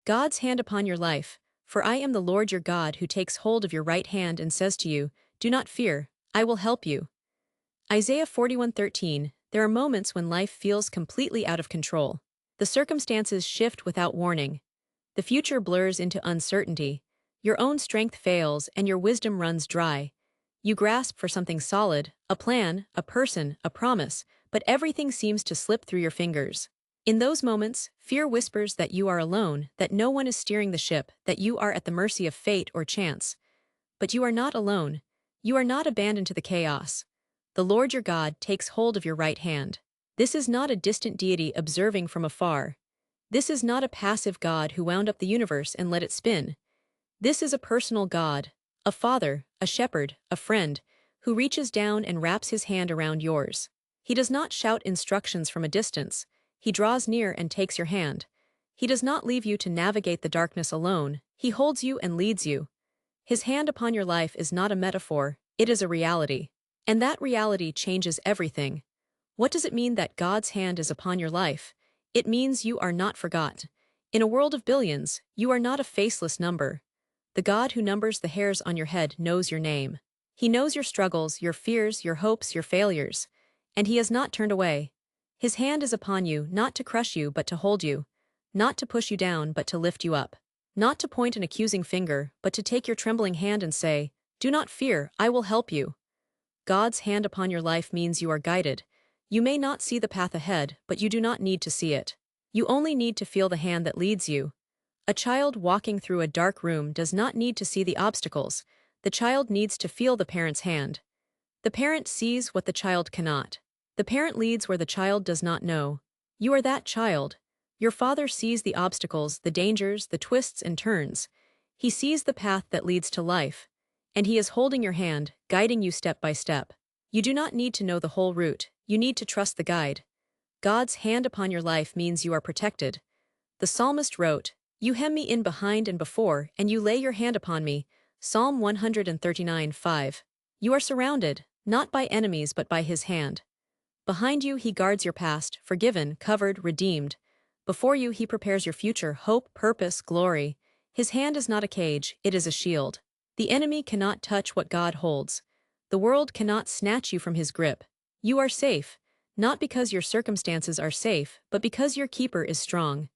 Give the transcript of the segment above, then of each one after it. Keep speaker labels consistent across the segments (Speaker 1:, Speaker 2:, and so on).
Speaker 1: God's hand upon your life, for I am the Lord your God who takes hold of your right hand and says to you, do not fear, I will help you. Isaiah 41:13. There are moments when life feels completely out of control. The circumstances shift without warning. The future blurs into uncertainty. Your own strength fails and your wisdom runs dry. You grasp for something solid, a plan, a person, a promise, but everything seems to slip through your fingers. In those moments, fear whispers that you are alone, that no one is steering the ship, that you are at the mercy of fate or chance. But you are not alone. You are not abandoned to the chaos. The Lord your God takes hold of your right hand. This is not a distant deity observing from afar. This is not a passive God who wound up the universe and let it spin. This is a personal God, a father, a shepherd, a friend, who reaches down and wraps his hand around yours. He does not shout instructions from a distance. He draws near and takes your hand. He does not leave you to navigate the darkness alone. He holds you and leads you. His hand upon your life is not a metaphor, it is a reality. And that reality changes everything. What does it mean that God's hand is upon your life? It means you are not forgotten. In a world of billions, you are not a faceless number. The God who numbers the hairs on your head knows your name. He knows your struggles, your fears, your hopes, your failures. And he has not turned away. His hand is upon you, not to crush you but to hold you. Not to push you down but to lift you up. Not to point an accusing finger, but to take your trembling hand and say, do not fear, I will help you. God's hand upon your life means you are guided. You may not see the path ahead, but you do not need to see it. You only need to feel the hand that leads you. A child walking through a dark room does not need to see the obstacles. The child needs to feel the parent's hand. The parent sees what the child cannot. The parent leads where the child does not know. You are that child. Your father sees the obstacles, the dangers, the twists and turns. He sees the path that leads to life. And he is holding your hand, guiding you step by step. You do not need to know the whole route. You need to trust the guide. God's hand upon your life means you are protected. The psalmist wrote, you hem me in behind and before, and you lay your hand upon me. Psalm 139:5. You are surrounded, not by enemies but by his hand. Behind you he guards your past, forgiven, covered, redeemed. Before you he prepares your future, hope, purpose, glory. His hand is not a cage, it is a shield. The enemy cannot touch what God holds. The world cannot snatch you from his grip. You are safe, not because your circumstances are safe, but because your keeper is strong.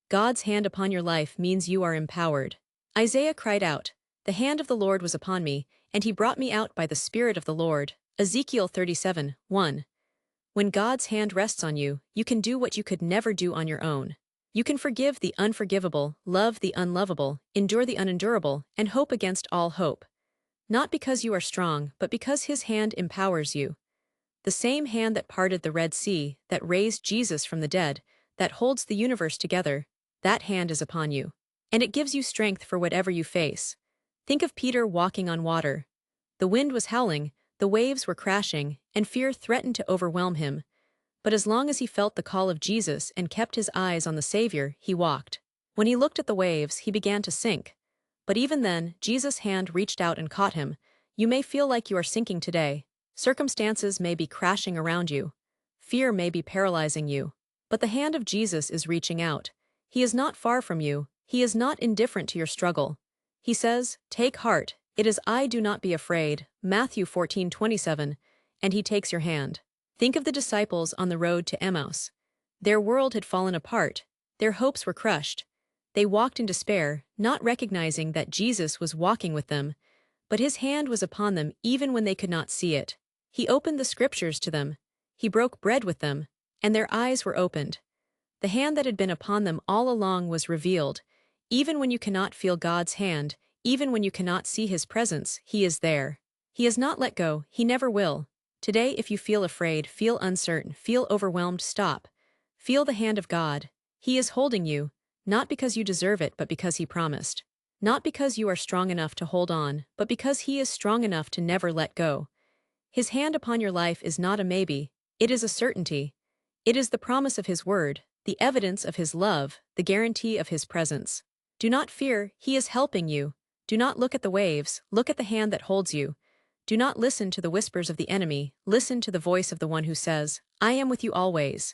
Speaker 1: God's hand upon your life means you are empowered. Isaiah cried out, the hand of the Lord was upon me, and he brought me out by the Spirit of the Lord. Ezekiel 37:1. When God's hand rests on you, you can do what you could never do on your own. You can forgive the unforgivable, love the unlovable, endure the unendurable, and hope against all hope. Not because you are strong, but because his hand empowers you. The same hand that parted the Red Sea, that raised Jesus from the dead, that holds the universe together, that hand is upon you. And it gives you strength for whatever you face. Think of Peter walking on water. The wind was howling, the waves were crashing, and fear threatened to overwhelm him. But as long as he felt the call of Jesus and kept his eyes on the Savior, he walked. When he looked at the waves, he began to sink. But even then, Jesus' hand reached out and caught him. You may feel like you are sinking today. Circumstances may be crashing around you. Fear may be paralyzing you. But the hand of Jesus is reaching out. He is not far from you. He is not indifferent to your struggle. He says, take heart, it is I, do not be afraid. Matthew 14:27. And he takes your hand. Think of the disciples on the road to Emmaus. Their world had fallen apart. Their hopes were crushed. They walked in despair, not recognizing that Jesus was walking with them. But his hand was upon them even when they could not see it. He opened the scriptures to them. He broke bread with them, and their eyes were opened. The hand that had been upon them all along was revealed. Even when you cannot feel God's hand, even when you cannot see his presence, he is there. He has not let go, he never will. Today, if you feel afraid, feel uncertain, feel overwhelmed, stop. Feel the hand of God. He is holding you, not because you deserve it, but because he promised. Not because you are strong enough to hold on, but because he is strong enough to never let go. His hand upon your life is not a maybe, it is a certainty. It is the promise of his word, the evidence of his love, the guarantee of his presence. Do not fear, he is helping you. Do not look at the waves, look at the hand that holds you. Do not listen to the whispers of the enemy, listen to the voice of the one who says, I am with you always.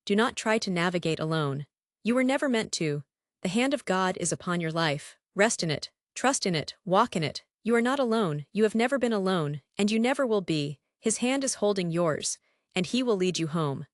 Speaker 1: Do not try to navigate alone. You were never meant to. The hand of God is upon your life. Rest in it, trust in it, walk in it. You are not alone, you have never been alone, and you never will be. His hand is holding yours, and He will lead you home.